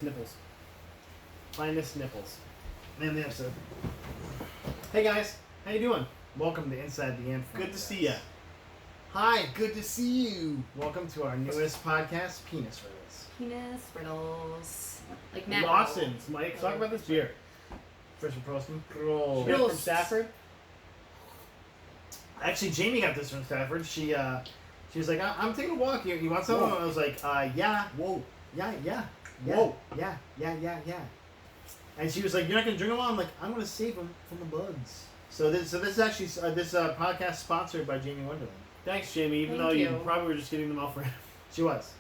Nipples. Finest nipples. Name the episode. Hey guys, how you doing? Welcome to Inside the Ant Farm. Good to see ya. Hi, good to see you. Welcome to our newest podcast, Penis Riddles. Penis Riddles. Like Matt. Lawson's. Mike, talk about this beer. First we're posting. She got it from Stafford. Actually, Jamie got this from Stafford. She was like, I'm taking a walk here. You want some? I was like, yeah. Whoa. Yeah. Whoa. Yeah. And she was like, "You're not gonna drink them all." I'm like, "I'm gonna save them from the bugs." So this is actually this podcast sponsored by Jamie Wonderland. Thanks, Jamie. Even though you probably were just getting them all for him. She was,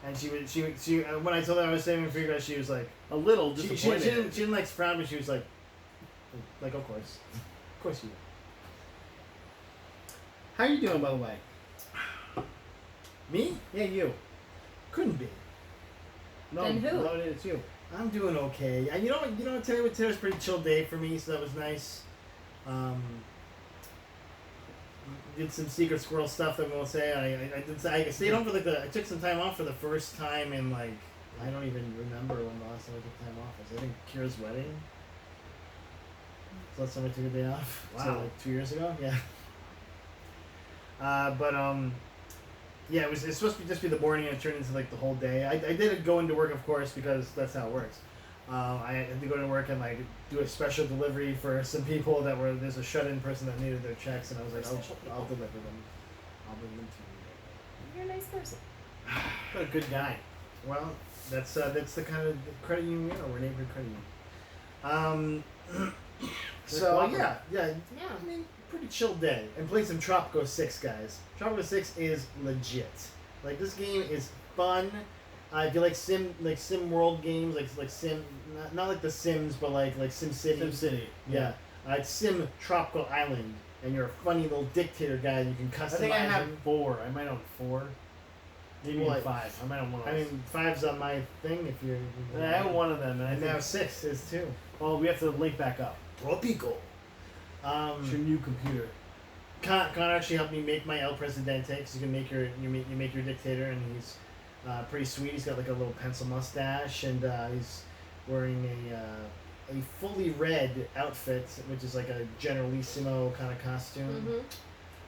and she when I told her I was saving them for you guys, she was like a little disappointed. She didn't like frown, but she was like of course you. How are you doing, by the way? Me? Yeah, you. Couldn't be. No, then who? No, it's you. I'm doing okay. And you know what? Today was a pretty chill day for me, so that was nice. Did some secret squirrel stuff. I'm gonna say I stayed home for I took some time off for the first time in I don't even remember when the last time I took time off was. I think Kira's wedding. So last time I took a day off. Wow. So 2 years ago. Yeah. Yeah, it's supposed to just be the morning, and it turned into the whole day. I did go into work, of course, because that's how it works. I had to go to work and do a special delivery for some people there's a shut-in person that needed their checks, and I was like, I'll deliver them. I'll bring them to you. You're a nice person. What a good guy. Well, that's the kind of credit union or neighborhood credit union. So yeah. I mean, pretty chill day. And playing some Tropico 6, guys. Tropico 6 is legit. This game is fun. If you like sim world games, like sim, not like The Sims, but like Sim City. Sim City. Yeah. It's Sim Tropical Island, and you're a funny little dictator guy. And you can customize. I think I have 4. I might own 4. Maybe 5. I might own 1. I mean, 5's on my thing. If you're. I have 1 of them, and now 6 is 2. Well, we have to link back up. Tropico. It's your new computer. Connor actually helped me make my El Presidente, because you can make your dictator, and he's pretty sweet. He's got a little pencil mustache, and he's wearing a fully red outfit, which is a Generalissimo kind of costume. Mm-hmm.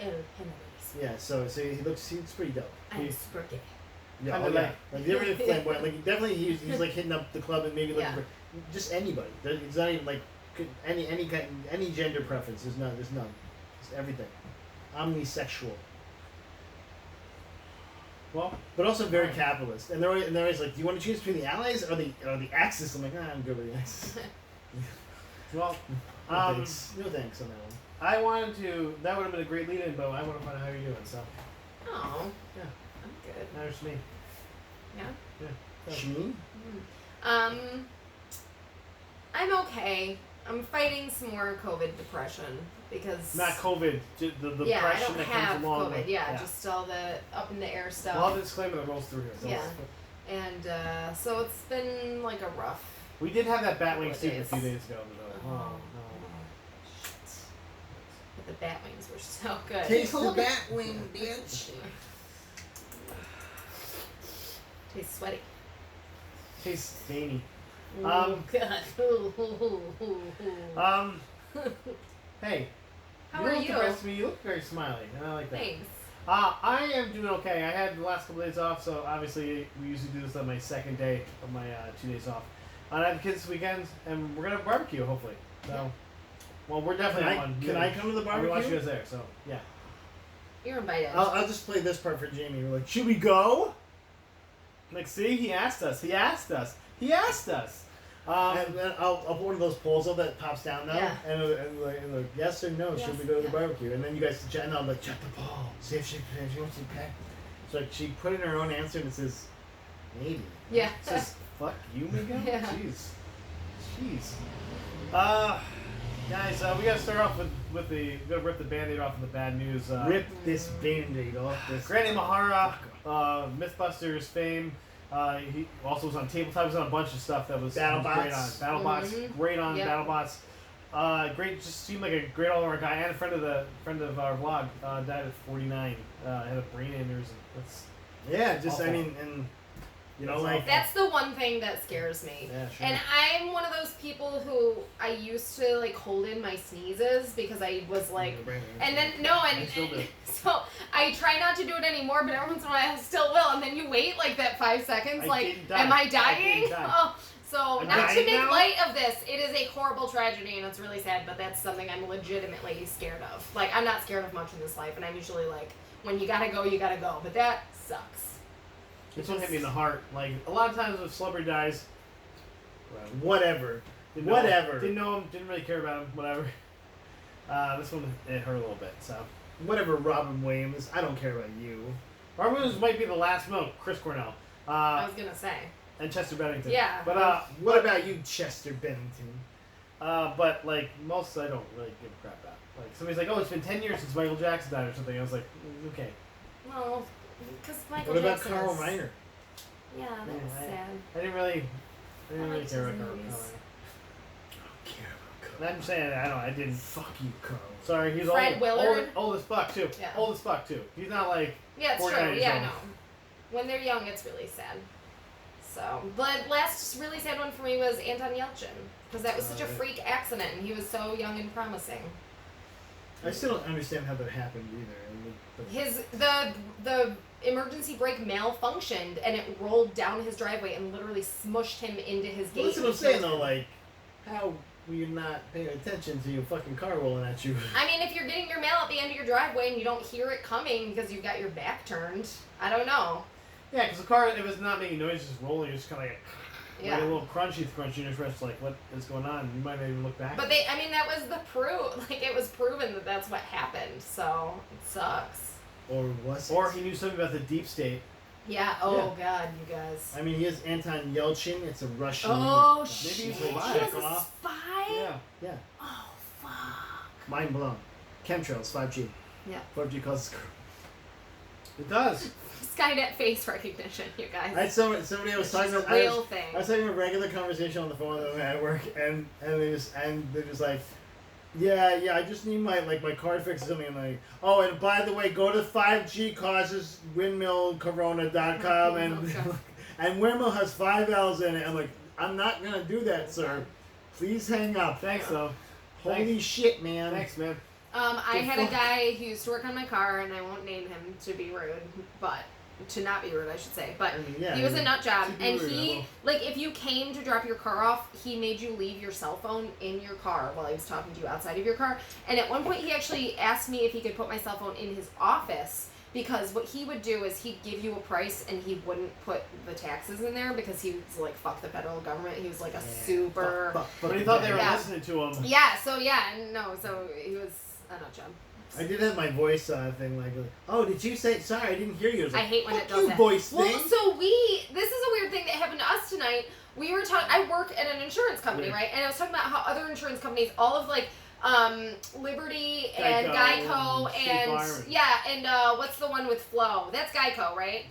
El Generalissimo. Yeah, so he's pretty dope. I'm spooky. Yeah, they're really flamboyant. Definitely he's hitting up the club and maybe looking for just anybody. It's not even any gender preference. There's none. It's everything. Omnisexual. Well, but also very capitalist. And they're always like, do you want to choose between the Allies or the Axis? I'm like, I'm good with the Axis. Well, no thanks on that one. I wanted to. That would have been a great lead-in, but I want to find out how you're doing. So. Oh. Yeah. I'm good. How's me? Yeah. Yeah. Shmi? I'm okay. I'm fighting some more COVID depression because not COVID, the depression that comes along with just all the up in the air stuff. Well, I'll disclaimer that rolls through here. So and so it's been a rough. We did have that Batwing suit a few days ago. Oh no! Shit. But the Batwings were so good. Taste the Batwing, bitch. Tastes sweaty. Tastes veiny. God. Hey. How are you? You look very smiley, and I like that. Thanks. I am doing okay. I had the last couple days off, so obviously we usually do this on my second day of my 2 days off. I have the kids this weekend, and we're gonna barbecue hopefully. So, well, we're definitely on. Can I come to the barbecue? I watch you guys there. So yeah. You're invited. I'll just play this part for Jamie. We're like, should we go? See, he asked us. And I'll put one of those polls up that pops down now, and like yes or no, should we go to the barbecue? And then you guys chat, and I'm like, check the poll, see if she wants to pack. So she put in her own answer, and it says maybe. Yeah. It says fuck you, Miguel. Yeah. Jeez. Guys, we gotta start off with we gotta rip the Band-Aid off of the bad news. Rip this Band-Aid off. Grant Imahara, Mythbusters fame. He also was on Tabletop. He was on a bunch of stuff that was great on BattleBots. Great on BattleBots. Great, just seemed like a great all-around guy, and a friend of our vlog. Died at 49. Had a brain aneurysm. That's Yeah, just awful. I mean, and You know, like that's the one thing that scares me. Yeah, sure. And I'm one of those people who I used to like hold in my sneezes because I was like, and then so I try not to do it anymore, but every once in a while I still will. And then you wait like that 5 seconds, am I dying? So not to make light of this, it is a horrible tragedy and it's really sad, but that's something I'm legitimately scared of. Like I'm not scared of much in this life, and I'm usually like, when you gotta go, you gotta go. But that sucks. This one hit me in the heart. Like, a lot of times when a celebrity dies, whatever. Didn't know him, didn't really care about him, whatever. This one, it hurt a little bit, so. Whatever, Robin Williams. I don't care about you. Robin Williams might be the last milk. Chris Cornell. I was gonna say. And Chester Bennington. Yeah. But, what about you, Chester Bennington? But, like, most I don't really give a crap about. Like, somebody's like, oh, it's been 10 years since Michael Jackson died or something. I was like, okay. Well, because Michael What about Jackson Carl Reiner? Yeah, that was sad. I didn't really care about Carl Reiner. I don't care about Carl. I'm saying I didn't. Fuck you, Carl. Sorry, he's Fred Willard? old as fuck too. Yeah. Old as fuck too. He's not like. Yeah, it's true. Yeah, no. When they're young, it's really sad. So, but last really sad one for me was Anton Yelchin, because that was such a freak accident, and he was so young and promising. I still don't understand how that happened either. The emergency brake malfunctioned, and it rolled down his driveway and literally smushed him into his gate. That's what I'm saying though. Like, how were you not paying attention to your fucking car rolling at you? I mean, if you're getting your mail at the end of your driveway and you don't hear it coming because you've got your back turned, I don't know. Yeah, because the car, if it's not making noise, just rolling, it's kind of like. Yeah. Like a little crunchy, and just like, what is going on? You might not even look back. But that was the proof. Like, it was proven that that's what happened. So it sucks. Or was it? Or he knew something about the deep state. Yeah. Oh God, you guys. I mean, he is Anton Yelchin. It's a Russian. Oh shit! Maybe he's He was a spy. Yeah. Oh fuck. Mind blown. Chemtrails, 5G. Yeah. 5G causes. It does. Skynet face recognition, you guys. Somebody I was talking to. I was having a regular conversation on the phone with them at work, and they're just like, yeah, I just need my card fixed or something. And like, oh, and by the way, go to 5G causes windmillcorona.com and windmill has 5 L's in it. I'm like, I'm not gonna do that, sir. Please hang up. Thanks though. Holy shit, man. Thanks, man. I had a guy who used to work on my car, and I won't name him to be rude, but. To not be rude, I should say. But he was a nut job. And he, like, if you came to drop your car off, he made you leave your cell phone in your car while he was talking to you outside of your car. And at one point, he actually asked me if he could put my cell phone in his office, because what he would do is he'd give you a price and he wouldn't put the taxes in there because he was like, fuck the federal government. He was like a super... But he thought they were listening to him. Yeah, so he was a nut job. I did have my voice thing like, oh, did you say, sorry, I didn't hear you. I hate when it does that. Voice thing. Well, so this is a weird thing that happened to us tonight. We were talking, I work at an insurance company, right? And I was talking about how other insurance companies, all of like, Liberty and Geico and what's the one with Flo? That's Geico, right?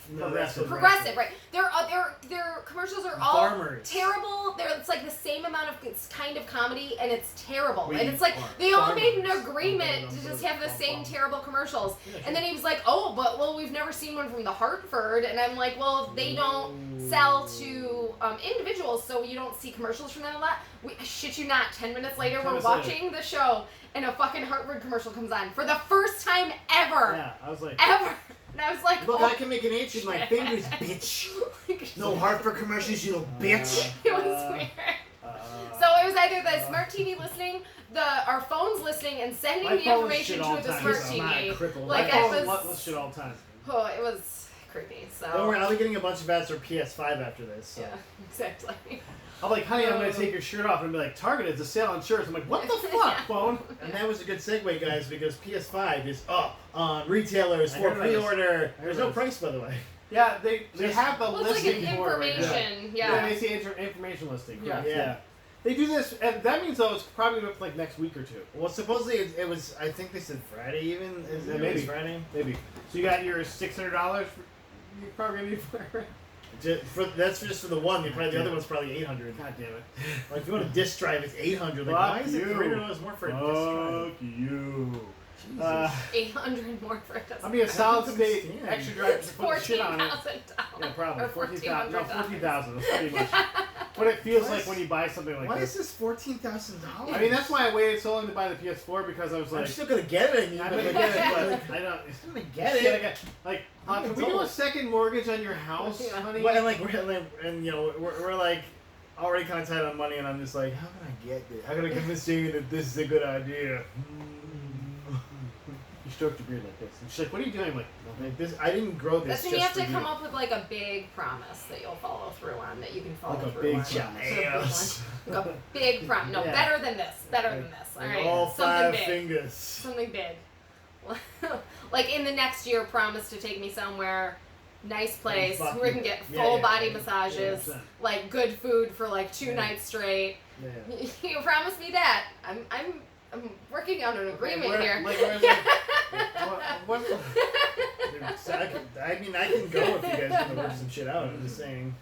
Progressive, right? Their commercials are all terrible. It's like the same amount of kind of comedy, and it's terrible. And it's like they all made an agreement to just have the same terrible commercials. And then he was like, "Oh, but we've never seen one from the Hartford." And I'm like, "Well, they don't sell to individuals, so you don't see commercials from them a lot." I shit you not, 10 minutes later, we're watching the show, and a fucking Hartford commercial comes on for the first time ever. Yeah, I was like... Ever! And I was like, look, I can make an H with my fingers, bitch. No Hartford commercials, you little bitch. It was weird. So it was either the smart TV listening, our phones listening, and sending the information to the smart TV. Like, my phone was shit all the time. Oh, it was creepy, so... Don't worry, I'll be getting a bunch of ads for PS5 after this. So. Yeah, exactly. I'm like, honey, I'm going to take your shirt off. And be like, Target is a sale on shirts. I'm like, what the fuck, phone? And that was a good segue, guys, because PS5 is up on retailers for pre-order. There's no price, by the way. Yeah, they have the listing for it right now. Yeah, they see information listing. Yeah. They do this, and that means, though, it's probably up like next week or two. Well, supposedly it was, I think they said Friday even. Maybe Friday? Maybe. So you got your $600 you're probably going to need for it. That's just for the one. The other one's probably $800. God damn it! Like if you want a disc drive, it's $800. Like why is it $300 more for a disc drive? Fuck you. $800 more for it. I mean, a solid state extra drive to put the shit on it. $14,000. Yeah, probably. Or $14,000. No, $14,000. That's pretty much Yeah. what it feels like when you buy something like Why this. is this $14,000? I mean, that's why I waited so long to buy the PS4 because I was like, I'm still gonna get it. I'm gonna get it, but I don't. I'm gonna get get it. Like, can we do a second mortgage on your house, honey? Well, and like we're like already kind of tight on money, and I'm just like, how can I get this? How can I convince you that this is a good idea? You stroked your beard like this. And she's like, what are you doing? I'm like this. I didn't grow this. That's when you have to come up with like a big promise that you'll follow through on, that you can follow like through on. Yes. Like a big promise. No, Yeah. better than this. Better than this. All right. All Something 5 big. fingers. Something big. Like in the next year, promise to take me somewhere. Nice place where we can get full body massages, 100%. like good food for like 2 nights straight. Yeah. You promised me that. I'm working on an agreement here. Like, where's it? What? I mean, I can go if you guys want to work some shit out. I'm just saying.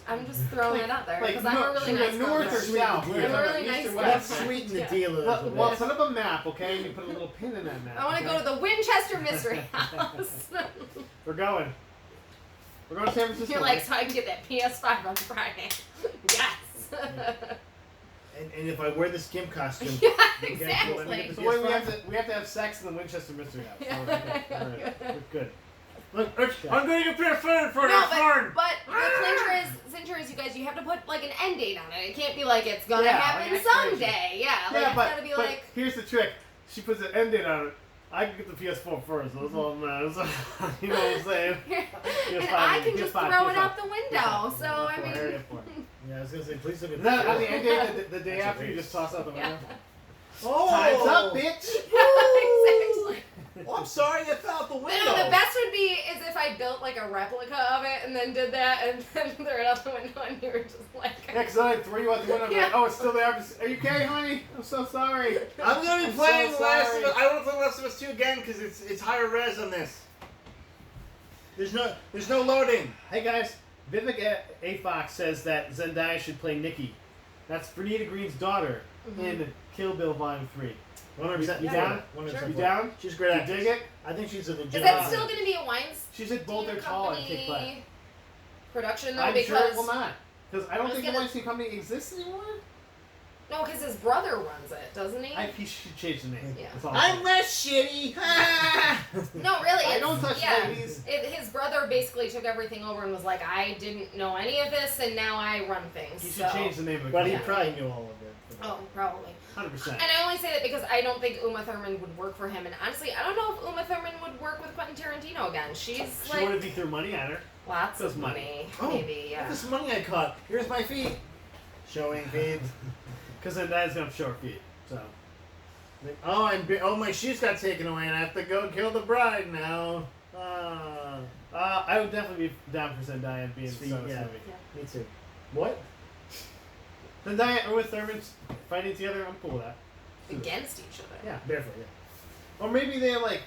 I'm just throwing it out there because I'm a really should nice we go north or girl. south? I'm a really East nice or girl. west? Let's sweeten the Yeah. deal a little bit. Well, set up a map, okay? And you put a little pin in that map. I want to go to the Winchester Mystery House. We're going. We're going to San Francisco. You're like, so I can get that PS5 on Friday. Yes. And if I wear this gimp costume, Yeah, you guys exactly. will let me get the So wait, PS5? we have to have sex in the Winchester Mystery House. Yeah. All right, all right. We're good. Look, I'm going to get PS5 for No, that fun. but the clincher is, you guys, you have to put like an end date on it. It can't be like it's gonna Yeah, happen like an expiration. someday. Yeah, like Yeah, it's gotta be but like. here's the trick. She puts an end date on it. I can get the PS4 first. That's all that matters. You know what I'm saying? And I can just throw it out the window. So I mean. Yeah, I was gonna say, please look at Is that on the end date the day That's after okay. you just toss out the window? Yeah. Oh! Time's up, bitch! Exactly. Oh, I'm sorry, I fell out the window. No, the best would be is if I built like a replica of it and then did that and then threw it out the window and you were just like. Yeah, because then I'd throw you out the window and be like, oh, it's still there. Are you okay, honey? I'm so sorry. I'm gonna be I'm playing so Last sorry. of Us. I want to play Last of Us 2 again because it's higher res on this. There's no loading. Hey guys, Vivek A. Fox says that Zendaya should play Nikki. That's Vernita Green's daughter in Kill Bill Volume 3. 100%. You down? 100%. Sure. You down? She's great. You dig it? I think she's a legit. Is that still going to be a Weinstein She's at Boulder Hall and Kick Butt. production though? I'm because sure it will not. Because I don't I was think gonna- the Weinstein Company exists anymore. no, because his brother runs it, doesn't he? He should change the name. Yeah. That's all I'm less shitty. No, really. I It's, don't touch yeah, ladies. His brother basically took everything over and was like, I didn't know any of this, and now I run things. He should so. change the name of the But he company. probably knew all of it. Oh, probably. 100%. And I only say that because I don't think Uma Thurman would work for him, and honestly, I don't know if Uma Thurman would work with Quentin Tarantino again. She's She like would have threw money at her. lots Does of money. money, maybe. Yeah. This money I caught. Here's my feet. Showing feet. Because then that's going to show her feet. So. Oh, my shoes got taken away, and I have to go kill the bride now. I would definitely be down for Zendaya being Sweet, so in this yeah. movie. Me too. What? Zendaya and Uma Thurman's fighting together, I'm cool with that. Against each other. Yeah. Barefoot, yeah. Or maybe they're like,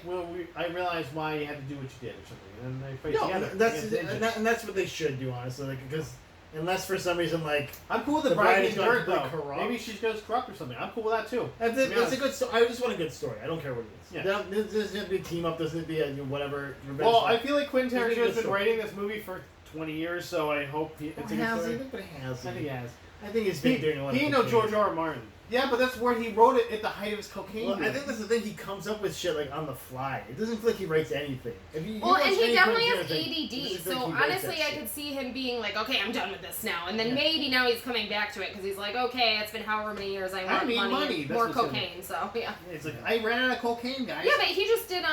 I realized why you had to do what you did or something, and then they fight No, together. that's against ninjas. and that's what they should do, honestly. Like, because unless for some reason, like, I'm cool with the the bride bride being is gonna dirt, be though. corrupt. Maybe she goes corrupt or something. I'm cool with that, too. that's a good story. I just want a good story. I don't care what it is. Yeah. This doesn't be a team up. Doesn't be a whatever. Revenge Well, story. I feel like Quentin It's a good Tarantino's been story. writing this movie for 20 years, so I hope it's a good story. But it has. I think he has. I think he's been doing a lot. He of ain't no cocaine. George R. R. Martin. Yeah, but that's where he wrote it at the height of his cocaine. Well, I use. think that's the thing. He comes up with shit like on the fly. It doesn't feel like he writes anything. Well, and he definitely has Quentin Tarantino ADD. thing, it doesn't So feel like he writes honestly, that I shit. could see him being like, okay, I'm done with this now, and then Yeah. maybe now he's coming back to it because he's like, okay, it's been however many years I want need money. money, That's more what's in it. cocaine. So yeah. It's like, I ran out of cocaine, guys. Yeah, but he just did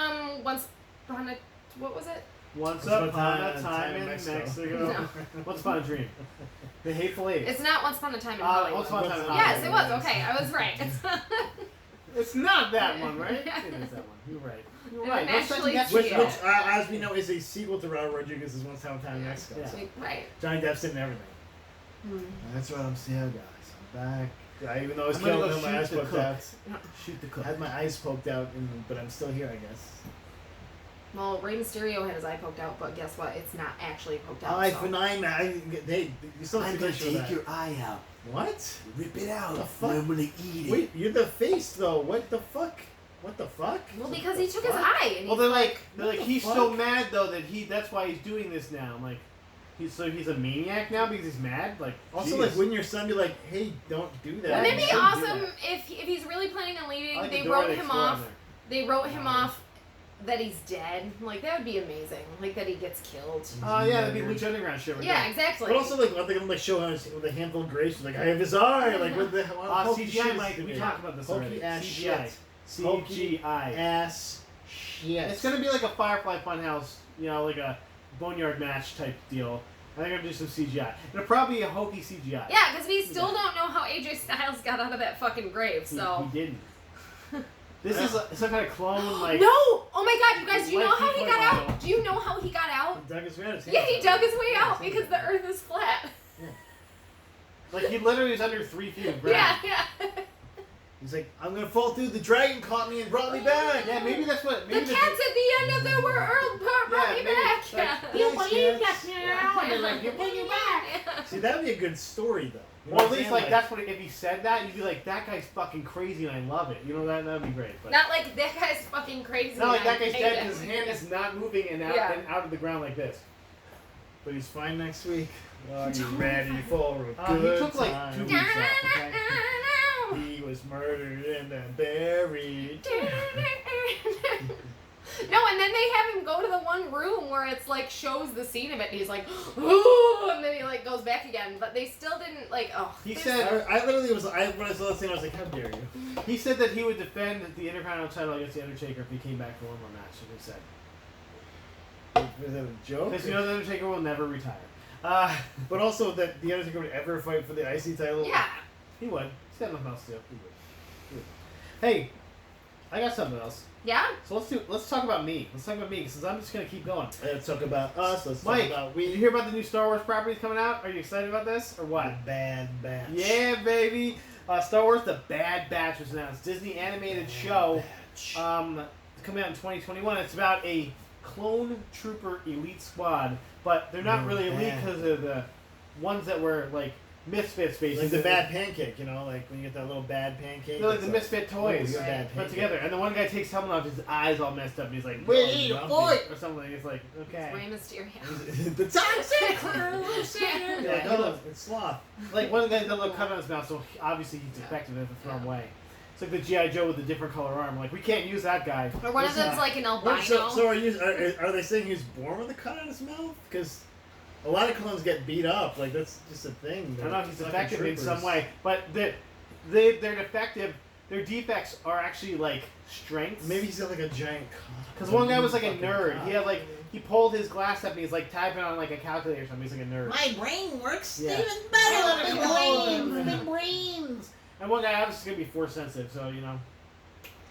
once upon a what was it? Once Upon upon a a time in Mexico. No. Once upon a dream. The Hateful Eight. It's not Once Upon a Time in Hollywood. Once upon a time in Yes, it was. Hollywood. Okay, I was right. It's not that one, right? It is that one. You're right. You're right. And Don't second actually, guess Which, Yeah. yourself. as we know, is a sequel to Robert Rodriguez's Once Upon a Time in Mexico. Yeah. So Right. Johnny Depp's in everything. Hmm. That's what I'm saying, guys. I'm back. Yeah, even though I was I'm gonna killing go with my shoot eyes the poked cook. out. Shoot the I cook. had my eyes poked out, but I'm still here, I guess. Well, Rey Mysterio had his eye poked out, but guess what? It's not actually poked out. I so. benign. You still have to make sure that. eye out. What? Rip it out. The fuck? I'm gonna eat it. Wait, you're the face though. What the fuck? What the fuck? Well, because he took his eye. And they're like he's so mad though that that's why he's doing this now. I'm like, he's a maniac now because he's mad. Like, also, like, wouldn't your son be like, hey, don't do that? Wouldn't it be awesome if he's really planning on leaving? Like they wrote him off. They wrote him off that he's dead. Like, that would be amazing. Like, that he gets killed. Oh, yeah, that'd be Lucha Underground shit. Yeah, exactly. But also, like, they're gonna like show him with a handful of grace, like, I have his eye, like, with the CGI, Mike. We talked about this already. CGI. CGI. Ass shit. It's gonna be like a Firefly Funhouse, you know, like a Boneyard Match type deal. I think I'm gonna do some CGI. It'll probably be a hokey CGI. Yeah, because we still don't know how AJ Styles got out of that fucking grave, so. He didn't. This is some kind of clone, like... No! Oh my god, you guys, do you know how he got out? Do you know how he got out? He dug his way out. Yeah, he dug his way out because the earth is flat. Yeah. Like, he literally was under 3 feet of ground. Yeah. He's like, I'm gonna fall through. The dragon caught me and brought me back. Yeah, maybe that's what... Maybe the cats at the end of the world brought me back. Like, you believe that now? And they're like, you bring you back. See, that would be a good story, though. You Well, at least, like, that's what... If he said that, you'd be like, that guy's fucking crazy and I love it. You know, that would be great. But not like, that guy's fucking crazy. Not like that guy's dead and his hand is not moving and out of the ground like this. But he's fine next week. Are you ready for a good He took, like, 2 weeks off, okay? He was murdered and then buried. No, and then they have him go to the one room where it's like shows the scene of it, and he's like, ooh, and then he like goes back again. But they still didn't like. Oh, he said, I literally was. When I saw that scene, I was like, how dare you? He said that he would defend the Intercontinental title against the Undertaker if he came back for one more match. He said. Was that a joke? Because you know the Undertaker will never retire. But also that the Undertaker would ever fight for the IC title. Yeah. He would. He's got nothing else to do. He would. Hey, I got something else. Yeah. So let's talk about me. Let's talk about me, since I'm just gonna keep going. Let's talk about us. Let's Mike, talk about Did you hear about the new Star Wars properties coming out? Are you excited about this or what? The Bad Batch. Yeah, baby. Star Wars: The Bad Batch was announced. Disney animated show. Coming out in 2021. It's about a clone trooper elite squad, but they're not really elite because of the ones that were like misfits, basically. Like the bad pancake, you know, like when you get that little bad pancake. They're like the misfit toys put together, and the one guy takes helmet off, his eyes all messed up, and he's like, "We need a fight," or something. It's like, okay. Rey Mysterio. The toxic crew. Yeah, it's sloth. Like one of the guys got a little cut on his mouth, so obviously he's defective and have to throw him away. It's like the G.I. Joe with the different color arm. Like, we can't use that guy. Or one of them's like an albino. So are they saying he's born with a cut on his mouth? Because a lot of clones get beat up. Like, that's just a thing. I don't know if he's defective in some way, but they're defective. Their defects are actually like strengths. Maybe he's got like a giant cut. Because one guy was like a nerd. He had like he pulled his glass up and he's like typing on like a calculator or something. He's like a nerd. My brain works even better than a clone. The brains. And one guy obviously is gonna be force sensitive, so you know.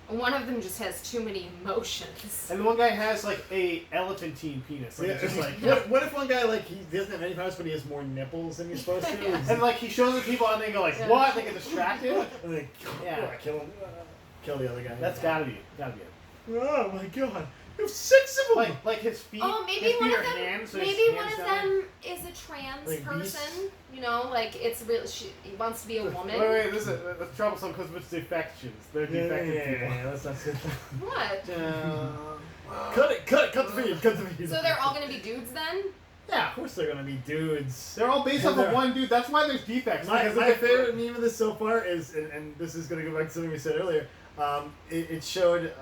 One of them just has too many emotions. And one guy has like a elephantine penis. Like, it's just like what if one guy like he doesn't have any powers but he has more nipples than he's supposed to? And like he shows the people and they go like, what? They get distracted. And they kill him. Kill the other guy. That's gotta be it. Oh my god. You have 6 of them! Like his feet. Oh, maybe his one feet of them. hands, so maybe one of them is a trans like person. You know, like it's real. He wants to be a woman. Wait, this is troublesome because it's defections. They're defective people. Yeah, that's not good. What? Cut the feed. So they're all gonna be dudes then? Yeah, of course they're gonna be dudes. They're all based off of one dude. That's why there's defects. My favorite meme of this so far is, and this is gonna go back to something we said earlier. It showed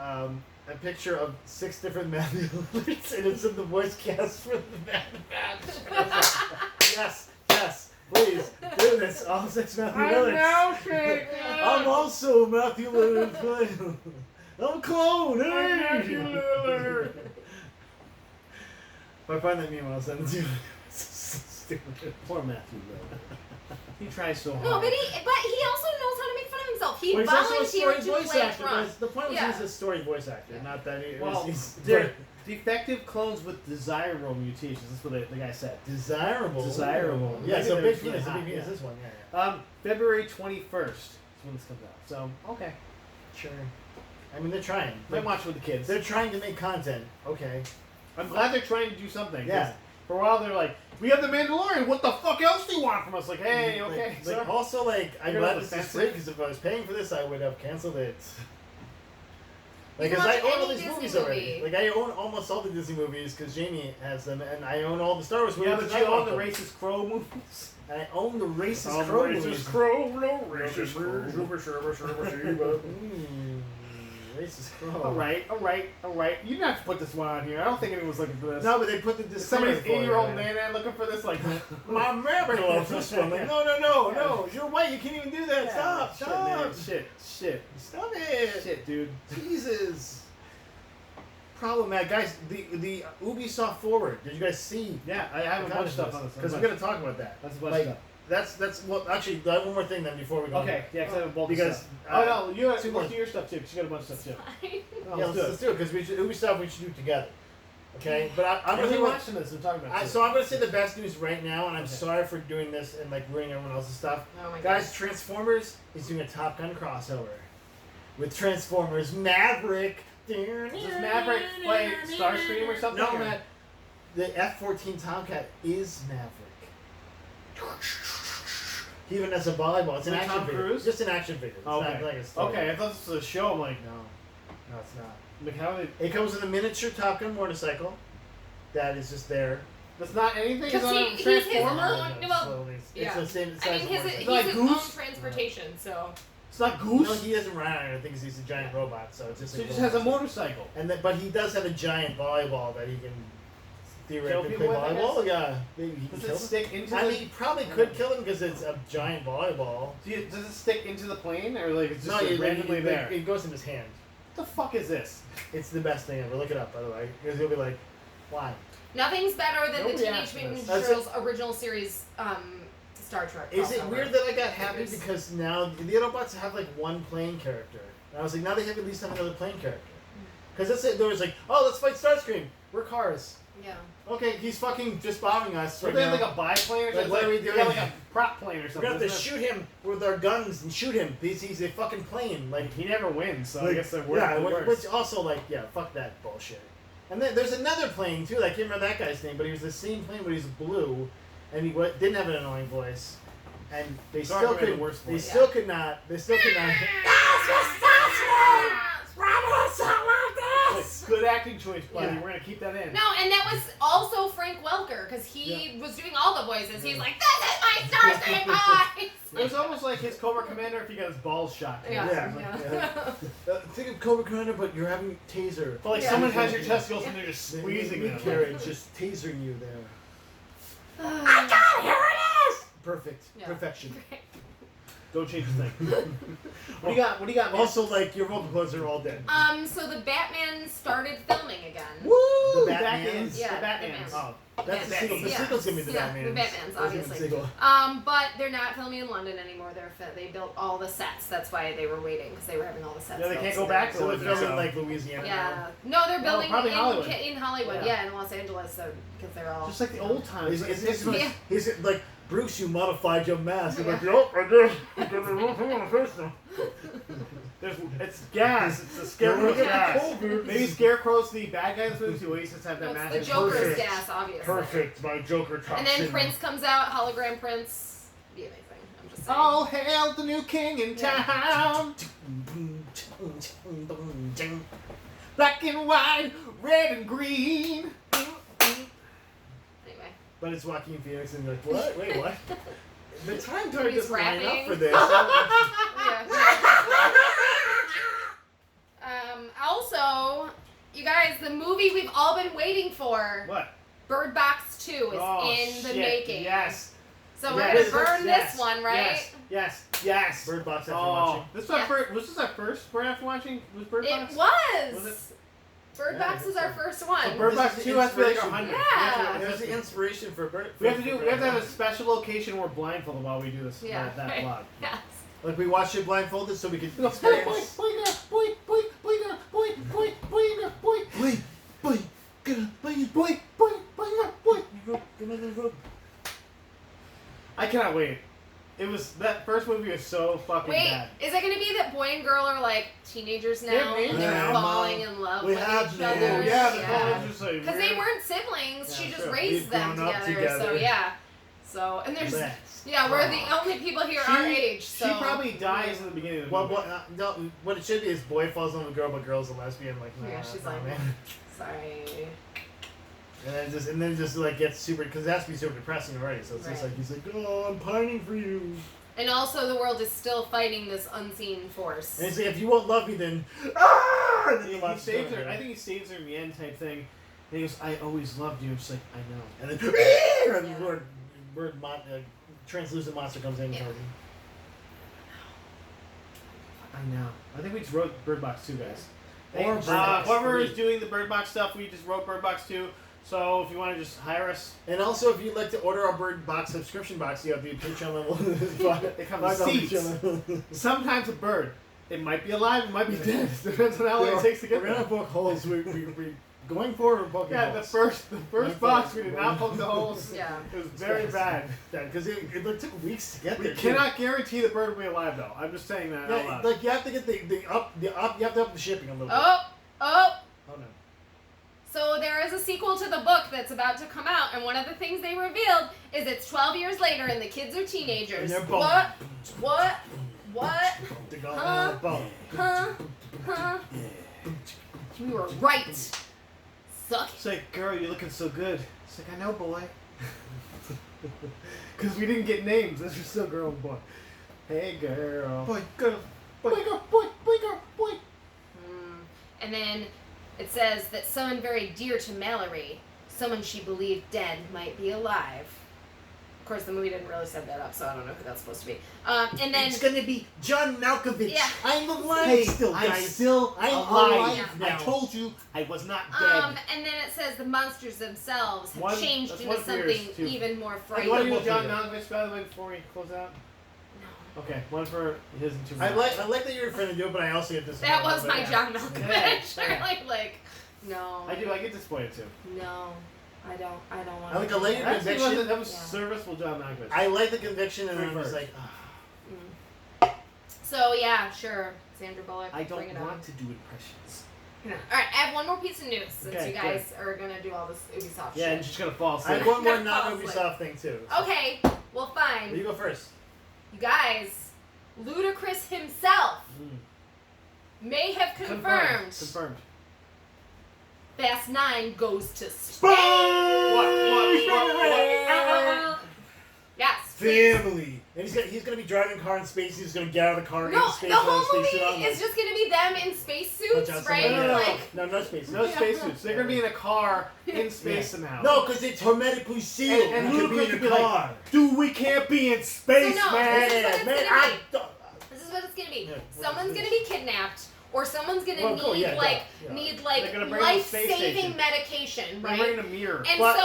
a picture of 6 different Matthew Lillards, and it's in the voice cast for the Bad Batch. Yes, please do this. All 6 Matthew Lillards. I'm also Matthew Lillard. I'm a clone. Hey, Matthew Lillard. If I find that meme, I'll send it to you. Stupid. Poor Matthew Lillard. He tries so hard. No, but he also knows how to make fun of himself. He he's volunteered also to play Trump. The point was he's a story voice actor, not that they're defective clones with desirable mutations. That's what the guy said. Desirable. Yeah, so big penis. Big penis. This one. Yeah. February 21st is when this comes out. So okay, sure. I mean, they're trying. Might watch with the kids. They're trying to make content. Okay. I'm glad they're trying to do something. Yeah. For a while they're like, we have the Mandalorian. What the fuck else do you want from us? Like, hey, okay. Also, I'm glad this is free because if I was paying for this, I would have canceled it. Like, because I own all these movies already. Like, I own almost all the Disney movies because Jamie has them, and I own all the Star Wars movies. Yeah, but you own the Racist Crow movies. I own the Racist Crow movies. Racist Crow, no Racist Crow. Racist Crow. All right. You didn't have to put this one on here. I don't think anyone was looking for this. No, but they put the somebody's 80-year-old man looking for this, like, my mammy loves this one. Like, no, you're white. You can't even do that. Yeah, Stop. Shit. Stop it. Shit, dude. Jesus. Problem, man, guys. The Ubisoft Forward. Did you guys see? Yeah, I have a bunch of stuff on this because we're gonna talk about that. That's a bunch of stuff. That's well. Actually, I have one more thing then before we go. Okay, yeah, because I have a bulk because of stuff. No, you have to do your stuff too. Because you got a bunch of stuff too. Let's do it because Ubisoft we should do it together. Okay, but I'm really watching this and talking about. So I'm gonna say the best news right now, and I'm sorry for doing this and like ruining everyone else's stuff. Oh my guys, Transformers is doing a Top Gun crossover with Transformers Maverick. Does Maverick play Starscream or something? No, man. The F-14 Tomcat is Maverick. He even has a volleyball. It's an action figure. Just an action figure. It's not like a story. Okay, I thought this was a show. I'm like, no, it's not. Like, how did it comes with a miniature Top Gun motorcycle that is just there. That's not anything. Because he's his own. It's the same size. I mean, he's his own transportation, so. It's not Goose. No, he doesn't run around. I think he's a giant robot, so it's just. So he just has a motorcycle. But he does have a giant volleyball that he can theoretically play volleyball. Yeah, maybe he can kill him. Stick into? I mean, he probably could kill him because it's a giant volleyball. Does it stick into the plane or like it's just randomly there? It goes in his hand. What the fuck is this? It's the best thing ever. Look it up, by the way, because you'll be like, why? Nothing's better than the Teenage Mutant Ninja Turtles original series. Star Trek. Is it weird that I got happy because now the Autobots have like one plane character? And I was like, now they have at least have another plane character. Because that's it. There was like, oh, let's fight Starscream. We're cars. Yeah. Okay, he's fucking just bombing us. Right now. They have like a biplane or something. What are we doing? Like a prop plane or something. We're gonna have to shoot him with our guns and shoot him. He's a fucking plane. Like he never wins, so I guess they're worse. Which also like fuck that bullshit. And then there's another plane too. I can't remember that guy's name, but he was the same plane, but he's blue, and he didn't have an annoying voice. And they still could. They still could not. Good acting choice, buddy. Yeah. We're gonna keep that in. No, and that was also Frank Welker because he was doing all the voices. He's like, "This is my Starscream voice." It was almost like his Cobra Commander if he got his balls shot. Think of Cobra Commander, but you're having taser. But like someone has your testicles and they're just squeezing them. Just tasering you there. I got it. Here it is. Perfect. Yeah. Perfection. Don't change a thing. What do you got? Man? Also, like your vocal cords are all dead. So the Batman started filming again. Woo! The Batmans. Yeah, the Batmans. Oh, that's the sequel. The sequel's gonna be the Batmans. The Batmans, obviously. But they're not filming in London anymore. They built all the sets. That's why they were waiting because they were having all the sets. Yeah, they can't go back. So they're filming like Louisiana. Yeah. No, they're building in Hollywood. Yeah, in Los Angeles. So because they're all just like the old times. He's like. Bruce, you modified your mask. I'm like, nope, I did. It's gas. It's the Scarecrow's gas. Maybe Scarecrow's the bad guy in this movie too. He just have that mask. The Joker's gas, obviously. Perfect, my Joker toxin. And then Prince comes out, hologram Prince. Be amazing. I'm just saying. All hail the new king in town. Black and white, red and green. But it's Joaquin Phoenix, and you're like, what? Wait, what? The time card doesn't line up for this. Also, you guys, the movie we've all been waiting for. What? Bird Box 2 is in the making. Yes. So we're going to burn this one, right? Yes. Bird Box after watching. Was this our first Bird after watching? Was Bird Box? It was it? Bird Box is our first one. So Bird Box 2 has to be like 100. Yeah. There's the inspiration for Bird. We have to have a special location where we're blindfolded while we do this. That vlog. Yes. Like we watched it blindfolded so we could experience. I cannot wait. That first movie was so fucking bad. Is it going to be that boy and girl are like teenagers now and they're falling in love with each other? Yeah. Because they weren't siblings. She just raised them together. So, yeah. So, and there's... Yeah, we're the only people here our age. So. She probably dies in the beginning of the movie. What it should be is boy falls in love with girl, but girl's a lesbian. Like, nah, yeah, she's like, man. Sorry. And then just like gets super, because it has to be super depressing already. So it's just like he's like, oh, I'm pining for you. And also, the world is still fighting this unseen force. And it's like, if you won't love me, then ah! And then he saves her. I think he saves her in the end type thing. And he goes, I always loved you. And she's like, I know. And then translucent monster comes in. Yeah. I know. I think we just wrote Bird Box 2, guys. Or whoever is doing the Bird Box stuff, we just wrote Bird Box 2. So if you want to just hire us. And also, if you'd like to order our Bird Box subscription box, you have the Patreon level. It comes with seeds. Sometimes a bird. It might be alive, it might be dead. Depends on how long it takes to get there. We're gonna poke holes. We going forward, we're poking holes. The first box, we did not poke the holes. Yeah. It was very bad. Because it took weeks to get there. We cannot guarantee the bird will be alive, though. I'm just saying that out loud. Like, you have to get you have to up the shipping a little bit. Oh no. So there is a sequel to the book that's about to come out, and one of the things they revealed is it's 12 years later and the kids are teenagers. And What? Huh? We were right. Suck. It's like, girl, you're looking so good. It's like, I know, boy. Because we didn't get names. This was still girl and boy. Hey, girl. Boy, girl. Boy, girl, boy, boy, girl, boy. And then it says that someone very dear to Mallory, someone she believed dead, might be alive. Of course, the movie didn't really set that up, so I don't know who that's supposed to be. And then it's gonna be John Malkovich. Yeah. I'm alive still, guys. I'm alive now. I told you I was not dead. And then it says the monsters themselves have changed that's into one for yours, something too. even more You frightening. want to do John Malkovich, by the way, before we close out? No. Okay, one for his and two more. I like that you're afraid to do it, but I also get this. That was my John Malkovich. Yeah. like, no. I get disappointed too. No. I don't want I like a later conviction. That was serviceable John Malkovich. I like the conviction, and then I was like, So yeah, sure, Sandra Bullock. I bring don't it want on. to do impressions. All right, I have one more piece of news since Okay, you guys are gonna do all this Ubisoft Yeah, shit. and she's gonna fall I asleep. have one more Fall non-Ubisoft thing too. Okay, well fine. You go first. You guys, Ludacris himself may have confirmed Confirmed. Fast 9 goes to space. What? Yes. Family. And he's gonna be driving a car in space. He's gonna get out of the car No, in space. the whole spacesuit on, movie is just gonna be them in spacesuits, right? No. Like, no space. No spacesuits. They're gonna be in a car in space somehow. No, because it's hermetically sealed. And you could Ludacris be in a car. like, dude, we can't be in space, So no, man. this is what it's Man, gonna be. This is what it's gonna be. Yeah, Someone's gonna be kidnapped, or someone's gonna Well, cool, need yeah. like They're gonna bring them to space life-saving station. medication, They're right? bringing a mirror. And But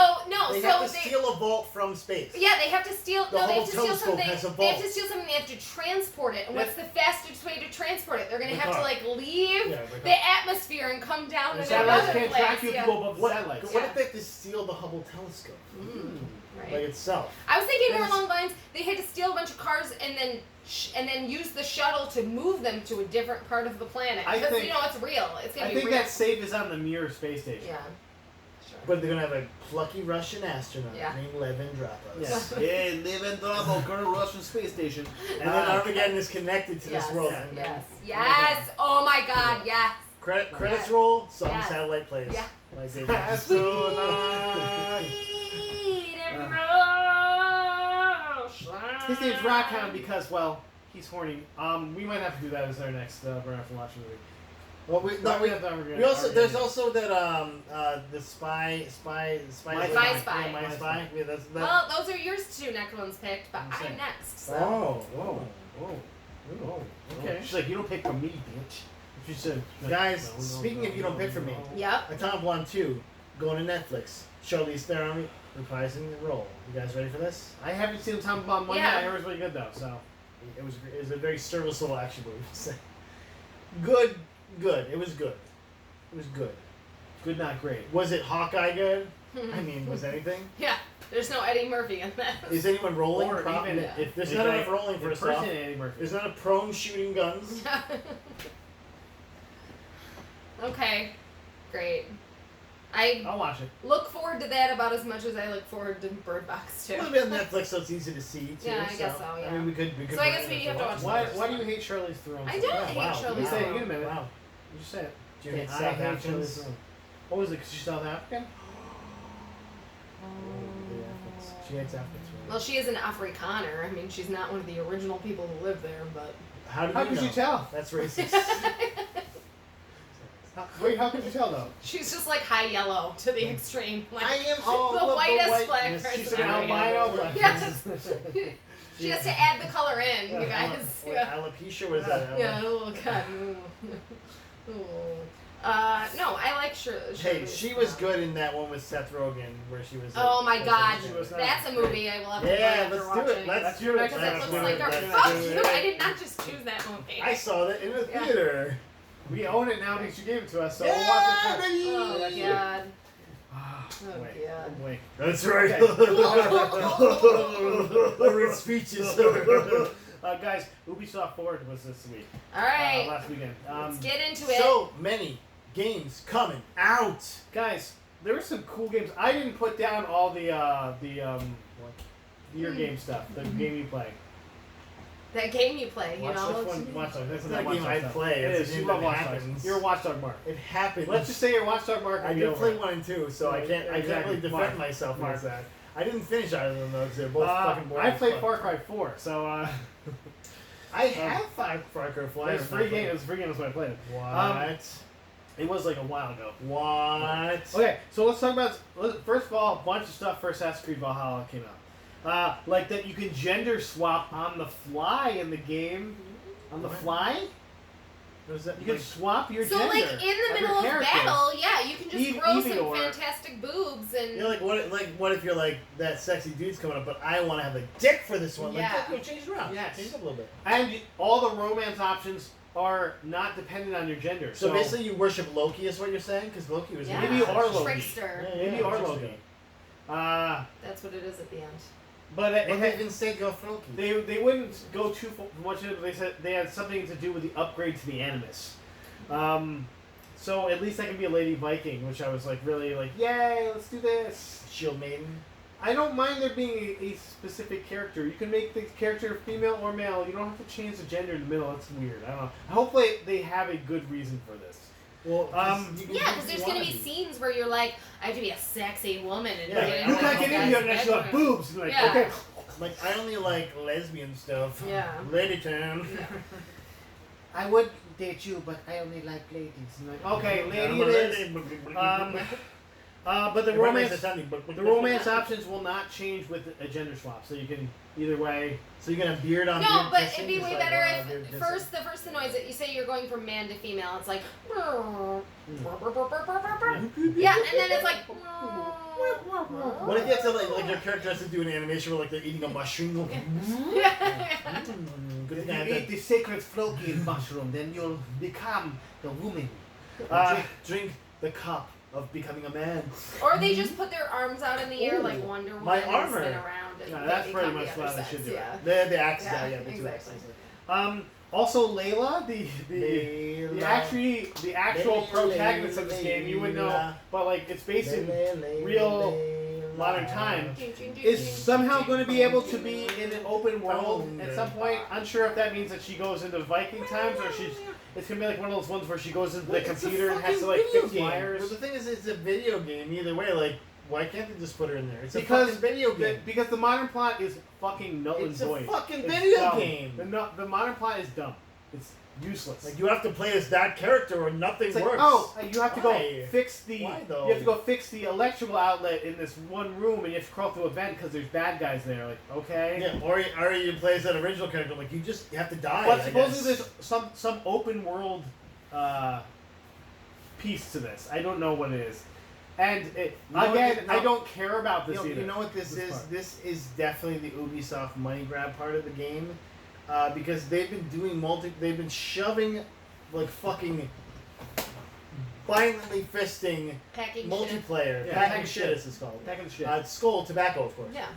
they have to they steal a vault from space. yeah, they have to steal. The No, they whole have to steal telescope something. has a They have vault. to steal something. They have to transport it. And Yeah. what's the fastest way to transport it? They're gonna The have to car. like leave Yeah, the the atmosphere and come down The to satellites another can't place. track you if you go above the What satellites. if they have to steal the Hubble telescope? Right. Like itself. I was thinking more along the lines they had to steal a bunch of cars and then use the shuttle to move them to a different part of the planet. I Because think- you know it's real. It's gonna I be think real. that safe is on the Mir space station. Yeah. Sure. But they're gonna have a plucky Russian astronaut Yeah. named Levin Drapos. Yes. Hey, live in Bravo, Colonel Russian space station. And then Armageddon is connected to Yes. this world. Yes. Oh my God. Yes. Credits Yes. roll, some Yes. satellite plays. Yeah. Like they His name's Rockhound because, well, he's horny. We might have to do that as our next Burn After Watch movie. Well, we also there's also that the spy. Spy. My spy. Yeah, that's that. Well, those are yours two next ones picked, but I'm next. So. Oh. Okay. She's like, you don't pick for me, bitch. She said, Guys, speaking of you don't pick for me, Yep. Atomic Blonde 2 going to Netflix. Charlize Theron reprising the role. You guys ready for this? I haven't seen Tom Bomb 1 yet. I heard it was really good though. So It was a very serviceable action movie. Good. It was good. good, not great. Was it Hawkeye good? I mean, was anything? Yeah. There's no Eddie Murphy in that. Is anyone rolling? Or even if there's not enough rolling for stuff, Eddie Murphy. there's not a prone shooting guns. Okay. Great. I'll watch it. Look forward to that about as much as I look forward to Bird Box too. It's on Netflix, so it's easy to see too. Yeah, I guess so. Yeah. I mean, we could. So I guess we have to watch. Why do you hate Charlize Theron? I don't hate Charlize Theron. Wait a minute. Wow. You just say it. Do you hate I South hate Africans? Charlize Theron. What was it? Because she's South African? She hates Africans. Well, she is an Afrikaner. I mean, she's not one of the original people who live there, but. How could you tell? That's racist. Wait, how could you tell though? She's just like high yellow to the extreme. Like, I am the whitest black person. She's an albino. Yes. She has to add the color in, you guys. Alopecia was that? Yeah, oh god. No, I like Shirley. Hey, she was good in that one with Seth Rogen, where she was. Oh my god, was that's a movie I will have to watch after let's watching. do it. Let's do it. Because it looks like fuck you! I did not just choose that movie. I saw that in the theater. We own it now because you gave it to us, so we'll watch it. Oh god. Oh, wait. That's right. Okay. Speeches. Guys, Ubisoft Forward was this week. All right. Last weekend. Let's get into it. So many games coming out. Guys, there were some cool games. I didn't put down all the your game stuff, the game you play. That game you play, you know. Watch Dogs. That's not a game I play. It's a game that happens. You're a Watchdog mark. It happens. Let's just say you're a Watchdog mark. I did play 1 and 2, so I can't really defend Mark. myself against that. I didn't finish either of those. They're both fucking boring. I played Far Cry 4, so I have Far Cry 4. it was a free game. It was a free game. That's why I played it. What? It was like a while ago. What? Okay, so let's talk about first of all a bunch of stuff for Assassin's Creed Valhalla came out. Like that you can gender swap on the fly in the game. On the fly? What is that? You can swap your gender. So like in the middle of battle, yeah, you can just grow some fantastic boobs and. You're what if you're like that sexy dude's coming up, but I want to have a dick for this one? Yeah. Like, change it around. Yes. Change it up a little bit. And all the romance options are not dependent on your gender. So basically, you worship Loki, is what you're saying? Because Loki was. Maybe you are Loki. Trickster. Maybe you are Loki. That's what it is at the end. But they didn't say go for Loki. They wouldn't go too much into it. They said they had something to do with the upgrade to the Animus. So at least I can be a Lady Viking, which I was like really like, yay, let's do this. Shield Maiden. I don't mind there being a specific character. You can make the character female or male. You don't have to change the gender in the middle. That's weird. I don't know. Hopefully they have a good reason for this. Well, because there's gonna be scenes where you're like, I have to be a sexy woman and you can't get in here unless you have boobs. And like, okay. Like I only like lesbian stuff. Yeah. Lady time. I would date you, but I only like ladies. Like, okay, lady it is. But the romance options will not change with a gender swap, so you can either way. So you're gonna beard on. No, but it'd be way better if the first noise that you say you're going from man to female. It's like. Yeah, and then it's like. What if you have to like your character has to do an animation where like they're eating a mushroom? If you eat the sacred Floki mushroom, then you'll become the woman. Drink the cup of becoming a man. Or they just put their arms out in the air like Wonder Woman My and armor. spin around. And that's pretty much what they should do. Yeah. The axe guy, exactly. Also, Layla, the actual protagonist of this game, you would know, but like it's based in real modern time, is somehow going to be able to be in an open world at some point. Unsure if that means that she goes into Viking times or it's going to be like one of those ones where she goes into the computer and has to like fix wires. But the thing is, it's a video game either way. Like, why can't they just put her in there? It's a fucking video game. Because the modern plot is fucking null and void. It's a fucking video game. The modern plot is dumb. It's useless. Like you have to play as that character or nothing like, works. Oh, you have to go fix the. Why, though? You have to go fix the electrical outlet in this one room, and you have to crawl through a vent because there's bad guys there. Like, okay. Yeah, or you play as that original character. Like you have to die. But supposedly there's some open world piece to this. I don't know what it is. And I don't care about this either. You know what this is? Part. This is definitely the Ubisoft money grab part of the game, because they've been doing they've been shoving, like fucking, violently fisting packing multiplayer, shit. packing shit as it's called. Packing shit. Skull Tobacco, of course. Yeah.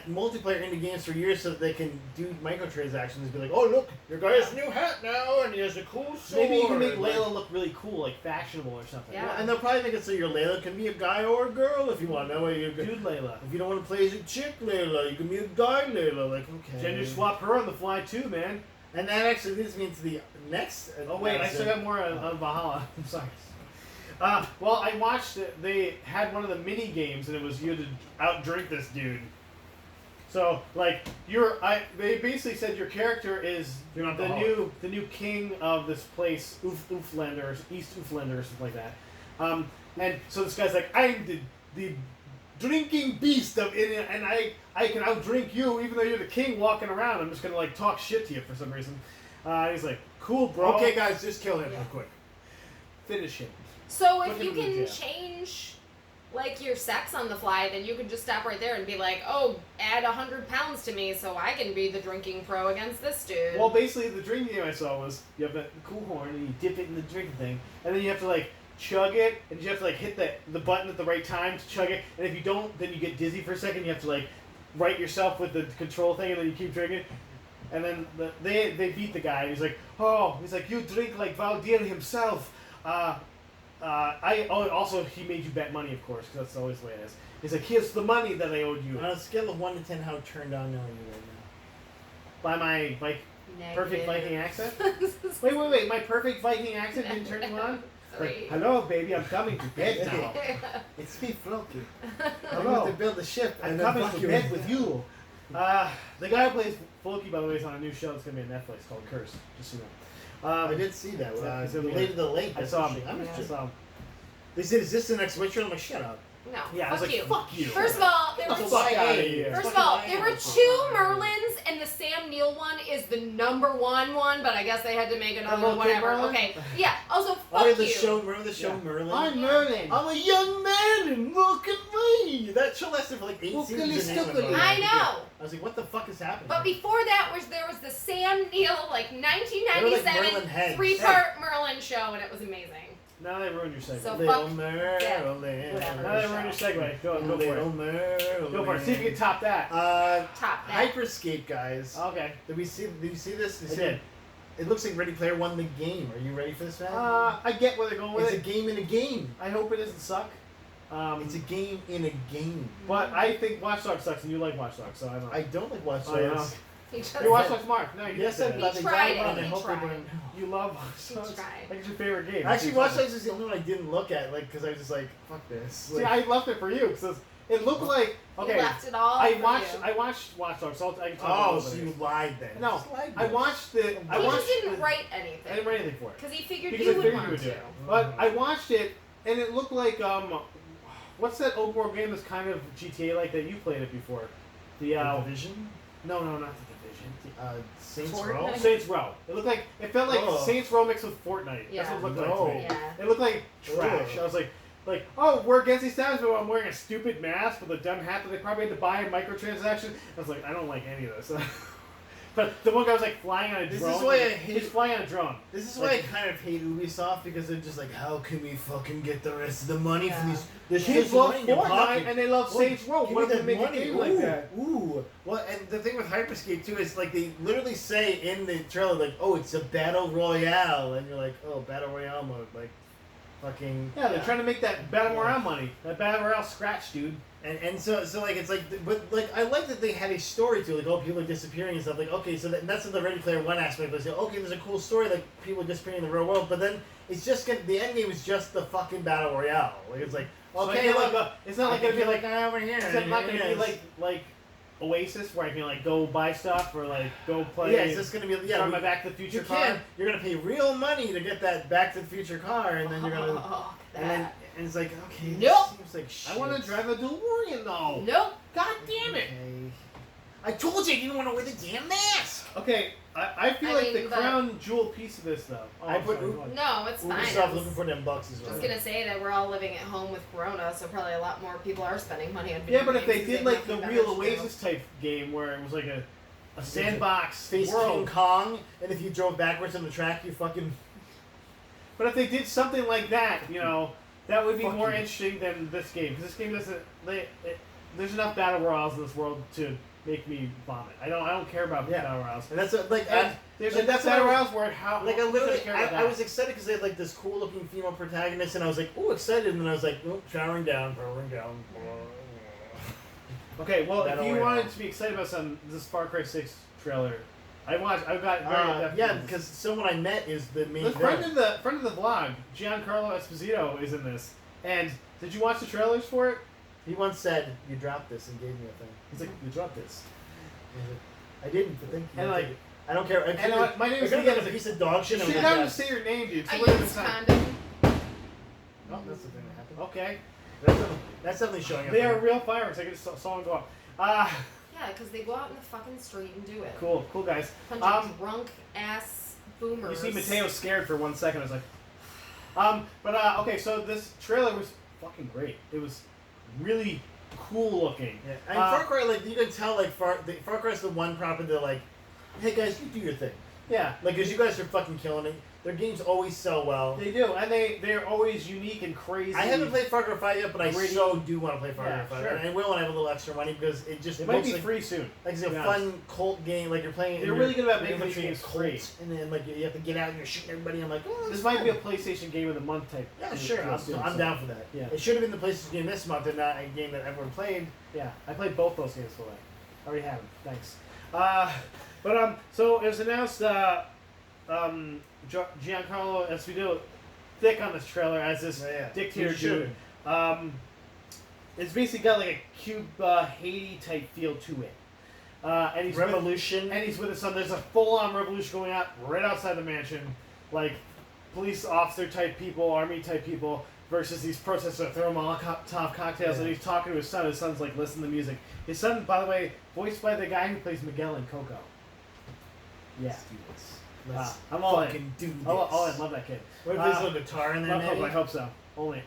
multiplayer indie games for years so that they can do microtransactions and be like, oh look, your guy has a new hat now and he has a cool sword. Maybe you can make Layla look really cool, like fashionable or something. Yeah. Well, and they'll probably make it so your Layla can be a guy or a girl if you want. That way you Dude Layla. If you don't want to play as a chick Layla, you can be a guy Layla. Like, okay. Gender swap her on the fly too, man. And that actually leads me into the next. Oh wait, I still got more on Valhalla. I'm sorry. Well, I watched it. They had one of the mini games, and it was you had to outdrink this dude. So, like, they basically said your character is the new king of this place, Ooflander, East Ooflander, or something like that. And so this guy's like, I'm the drinking beast of it, and I can outdrink you, even though you're the king walking around. I'm just gonna like talk shit to you for some reason. He's like, cool, bro. Okay, guys, just kill him real quick. Finish him. So if you can change, like, your sex on the fly, then you can just stop right there and be like, oh, add 100 pounds to me so I can be the drinking pro against this dude. Well, basically, the drinking game I saw was you have a cool horn and you dip it in the drink thing, and then you have to, like, chug it, and you have to, like, hit the button at the right time to chug it, and if you don't, then you get dizzy for a second. You have to, like, right yourself with the control thing, and then you keep drinking. And then they beat the guy, and he's like, you drink like Valdir himself. Also, he made you bet money, of course, because that's always the way it is. He's like, here's the money that I owed you. On a scale of 1 to 10, how turned on are you right By my, like, perfect Viking accent? Wait, my perfect Viking accent didn't turn you on? Like, hello, baby, I'm coming to bed now. It's me, Floki. Hello. I want to build a ship. I'm coming to bed with you. The guy who plays Floki, by the way, is on a new show that's going to be on Netflix called Curse, just so you know. I did see that. Related to the lake. I saw him. They said, is this the next Witcher? I'm like, shut up. No. Yeah, fuck you. Fuck you. First of all, there were there were 2 Merlins, and the Sam Neill one is the #1 one, but I guess they had to make another one, whatever. Okay. Yeah. Also, fuck you. Remember the show Merlin? I'm Merlin. I'm a young man, and look at me. That show lasted for like 8 seasons. I know. I was like, what the fuck is happening? But before that, there was the Sam Neill, like, 1997 like 3-part Merlin show, and it was amazing. Now they ruined your segue. So Little Merlin. Yeah, now they ruined your segue. Go for it. Merlin. Go for it. See if you can top that. Top that. Hyperscape, guys. Okay. Did you see this? I did. It looks like Ready Player One the game. Are you ready for this, man? I get where they're going with it. it. It's a game in a game. I hope it doesn't suck. It's a game in a game. But I think Watch Dogs sucks, and you like Watch Dogs, so I don't. I don't like Watch Dogs. You Watch Dogs, Mark. No, you yes, I said love it. it. You love Watch Dogs. Like, it's your favorite game. Actually, Watch Dogs is the only one I didn't look at, like, because I was just like, fuck this. Like, see, I left it for you because it looked like okay. You left it all. I watched Watch Dogs, so I can talk about it. So you lied then? No, I watched it. He just didn't write anything. I didn't write anything for it because he figured you would want to. But I watched it, and it looked like what's that open world game that's kind of GTA like that you played it before? The Division? No, not the Division. Saints Row? Saints Row. It felt like Saints Row mixed with Fortnite. Yeah. That's what it looked like to me. Yeah. It looked like trash. I was like, oh, we're against these times, but I'm wearing a stupid mask with a dumb hat that they probably had to buy in microtransactions. I was like, I don't like any of this. But the one guy was like flying on a drone. This is why I hate. He's flying on a drone. This is why I kind of hate Ubisoft because they're just like, how can we fucking get the rest of the money from these? The kids love Fortnite and they love Saints Row. What if they make a game like that? Ooh. Well, and the thing with Hyperscape too is like they literally say in the trailer like, oh, it's a battle royale, and you're like, oh, battle royale mode, like, fucking. Yeah, they're trying to make that battle royale money. That battle royale scratch, dude. And so like it's like, but like I like that they had a story to it, like, oh, people are disappearing and stuff, like, okay, so that's the Ready Player One aspect. They say, okay, there's a cool story, like people are disappearing in the real world, but then it's just the end game is just the fucking battle royale. Like it's like, okay, so it's not like gonna be like over here. It's not gonna be like Oasis where I can like go buy stuff or like go play. Yeah, it's just gonna be my Back to the Future car. You're gonna pay real money to get that Back to the Future car, and then you're gonna and it's like, okay, nope. This seems like shit. I want to drive a DeLorean though. Nope. God damn it! Okay. I told you I didn't want to wear the damn mask. Okay, I feel like the crown jewel piece of this though. No, it's fine. Ubisoft looking for them bucks as well. Just gonna say that we're all living at home with Corona, so probably a lot more people are spending money on video games. Yeah, but if they did like the real Oasis type game where it was like a sandbox face King Kong, and if you drove backwards on the track, you fucking. But if they did something like that, you know, that would be more interesting than this game because this game doesn't. there's enough battle royales in this world to make me vomit. I don't care about battle royales. And that's there's enough battle royales where I was excited because they had like this cool looking female protagonist, and I was like, oh, excited, and then I was like, oh, powering down. Okay, well, if you wanted to be excited about this Far Cry 6 trailer, I've got very because someone I met is the main friend of the vlog, Giancarlo Esposito, is in this. And did you watch the trailers for it? He once said, "You dropped this," and gave me a thing. He's like, "You dropped this." I didn't, but thank you. And like, I don't care. My name is Miguel. Get a piece of dog shit. You should never say your name, dude. I use condom. Oh, that's the thing that happened. Okay. That's definitely showing up. They are real fireworks. I just saw them go off. Yeah, because they go out in the fucking street and do it. Cool guys. Punching drunk ass boomers. You see Mateo scared for 1 second. I was like, okay, so this trailer was fucking great. It was really cool looking. Yeah, and Far Cry, like you can tell, like Far Cry is the one property that like, hey guys, you do your thing. Yeah, like because you guys are fucking killing it. Their games always sell well. They do, and they're always unique and crazy. I haven't played Far Cry 5 yet, but I so do want to play Far Cry 5. Sure. And I will when I have a little extra money because it might be free soon. Like it's a fun cult game. Like you're playing. They're really good about making the games free. And then like you have to get out and you're shooting everybody. I'm like, oh, this might be a PlayStation Game of the Month type. Yeah, sure. I'm down for that. Yeah. It should have been the PlayStation Game this month and not a game that everyone played. Yeah, I played both those games for that. I already have them. Thanks. So it was announced. Giancarlo Esposito thick on this trailer as this dictator dude. It's basically got like a Cuba Haiti type feel to it. And he's with his son. There's a full-on revolution going on right outside the mansion, like police officer type people, army type people, versus these protesters that throw Molotov cocktails. And he's talking to his son. His son's like, listen to music. His son, by the way, voiced by the guy who plays Miguel in Coco. Yeah. I'm all in. Do this. I love that kid. What if there's a little guitar in there? I hope so.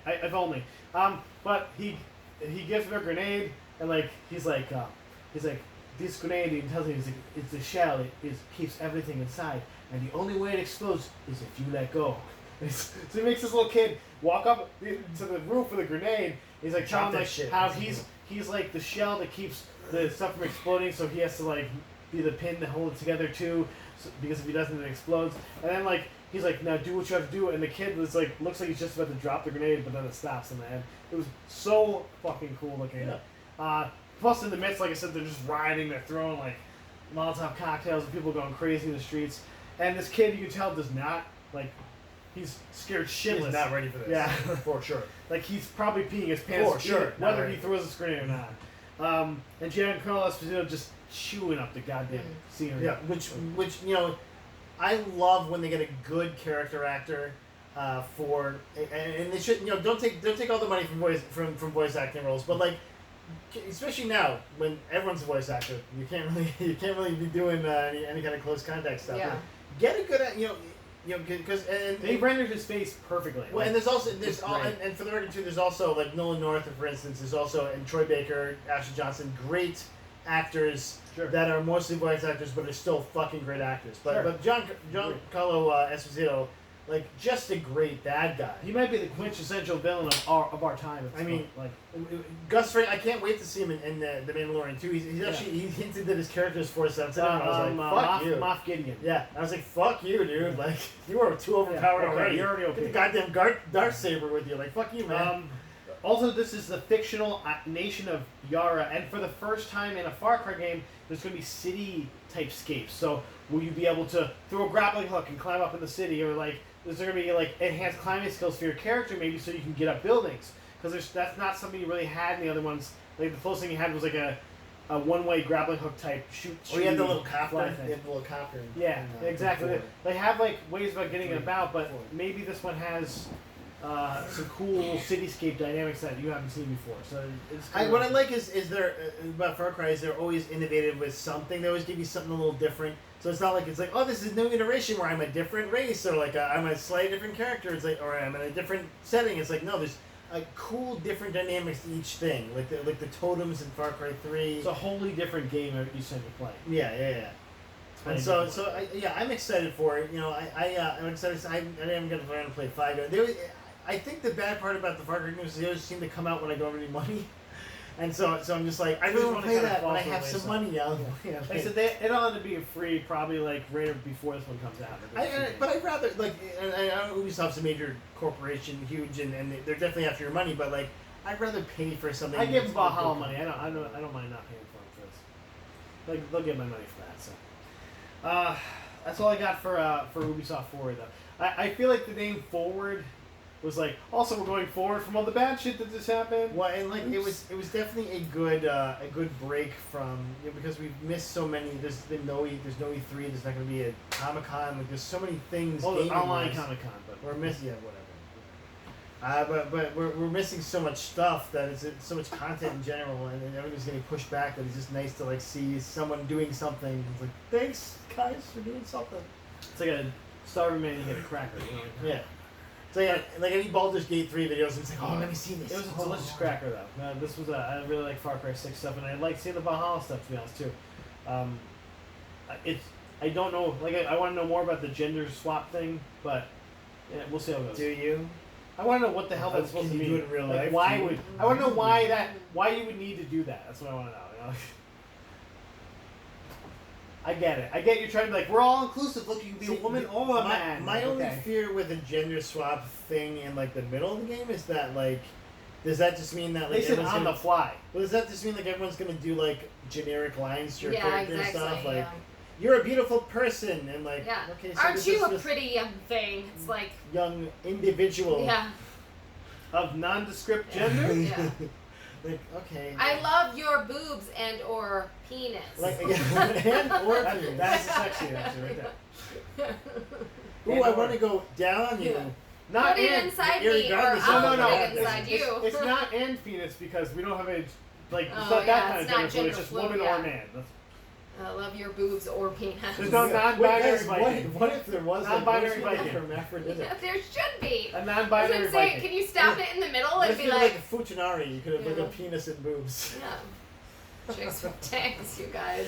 If only. But he gives him a grenade, and like he's like this grenade. He tells him it's the shell. It keeps everything inside, and the only way it explodes is if you let go. So he makes this little kid walk up to the roof with a grenade. He's like telling like how he's like the shell that keeps the stuff from exploding. So he has to like be the pin to hold it together too. Because if he doesn't, it explodes. And then like he's like, now do what you have to do. And the kid was like, looks like he's just about to drop the grenade, but then it stops in the end. It was so fucking cool looking. Yeah. Plus in the midst, like I said, they're just rioting. They're throwing like Molotov cocktails and people going crazy in the streets. And this kid, you can tell, does not like. He's scared shitless. He's not ready for this. Yeah, for sure. Like he's probably peeing his pants. For sure. Whether he throws a grenade or not. And Giancarlo Esposito just chewing up the goddamn scenery. Yeah, which you know, I love when they get a good character actor for, and they should don't take all the money from voice acting roles, but like especially now when everyone's a voice actor, you can't really be doing any kind of close contact stuff. Yeah. Get a good because they rendered his face perfectly. Well, and and for the record too, there's also like Nolan North, for instance, there's also and Troy Baker, Ashley Johnson, great actors that are mostly voice actors, but are still fucking great actors. But Giancarlo Esposito, like just a great bad guy. He might be the quintessential villain of our time. I mean, like Gus Fring. I can't wait to see him in the Mandalorian too. He's actually he hinted that his character is 4/7. I was like, fuck you, Moff Gideon. Yeah, I was like, fuck you, dude. Like you are too overpowered already. You're already okay. Get the goddamn Darksaber with you. Like fuck you, man. Also, this is the fictional nation of Yara, and for the first time in a Far Cry game, there's going to be city-type scapes. So, will you be able to throw a grappling hook and climb up in the city, or like, is there going to be like enhanced climbing skills for your character, maybe, so you can get up buildings? Because that's not something you really had in the other ones. Like the closest thing you had was like a one-way grappling hook type shoot. Or you had the little copter. Yeah, exactly. They have like ways about getting it about, but maybe this one has. Some cool cityscape dynamics that you haven't seen before. So what I like is there about Far Cry is they're always innovative with something. They always give you something a little different. So it's not like it's like, oh, this is a new iteration where I'm a different race or like I'm a slightly different character. It's like, or I'm in a different setting. It's like no, there's cool different dynamics to each thing. Like the totems in Far Cry 3. It's a wholly different game every time you play. Yeah. And so I'm excited for it. I'm excited. I am going to play 5. I think the bad part about the Far Cry games is they always seem to come out when I don't have any money. And so I'm just like, I really want to play that when I have some money. Yeah, like I said, it'll end up being free probably like right before this one comes out. But I'd rather like, and I know Ubisoft's a major corporation, huge, and they're definitely after your money. But like, I'd rather pay for something. I give them Valhalla money. I don't mind not paying for them for this. Like they'll get my money for that. So, that's all I got for Ubisoft Forward though. I feel like the name Forward was like, also we're going forward from all the bad shit that just happened. Well, and like it was definitely a good break from, you know, because we've missed so many. There's no E3. There's not going to be a Comic-Con. Like there's so many things. Oh, online Comic-Con, but we're missing whatever. But we're missing so much stuff that it's so much content in general, and everything's getting pushed back. That it's just nice to like see someone doing something. It's like, thanks guys for doing something. It's like a starving man, you get a cracker. You know? Yeah. So yeah, like any Baldur's Gate 3 videos, it's like, oh, let me see this. It was a delicious cracker though. This was I really like Far Cry 6 stuff, and I like seeing the Valhalla stuff to be honest too. I don't know, like I want to know more about the gender swap thing, but yeah, we'll see how it goes. Do you? I want to know what the hell that's supposed to mean. Do it in real life. Why would I want to know why you would need to do that? That's what I want to know. You know? I get it. I get you're trying to be like, we're all inclusive. Look, you can be a woman or a man. My only fear with a gender swap thing in like the middle of the game is that like, does that just mean that like they said on the fly? Well, does that just mean like everyone's gonna do like generic lines to your character and stuff? Like, yeah. You're a beautiful person, and like, okay, so aren't you a pretty young thing? It's like young individual. Yeah. Of nondescript gender. Yeah. Like, okay. I love your boobs and or penis. Like, and or penis. That's sexy, actually, right there. Ooh, I want to go down on you. Yeah. Not put it inside me, or I'll no. put it inside you. It's not and penis because we don't have a it's not yeah, that kind of it's not gender. It's just fluid, woman or man. I love your boobs or penis. There's no non-binary Viking. What if there was non-binary Viking? Yeah, there should be. A non-binary Viking. Can you stop it in the middle and be like a Futanari? You could have like a penis and boobs. Yeah. Chicks with tanks, you guys.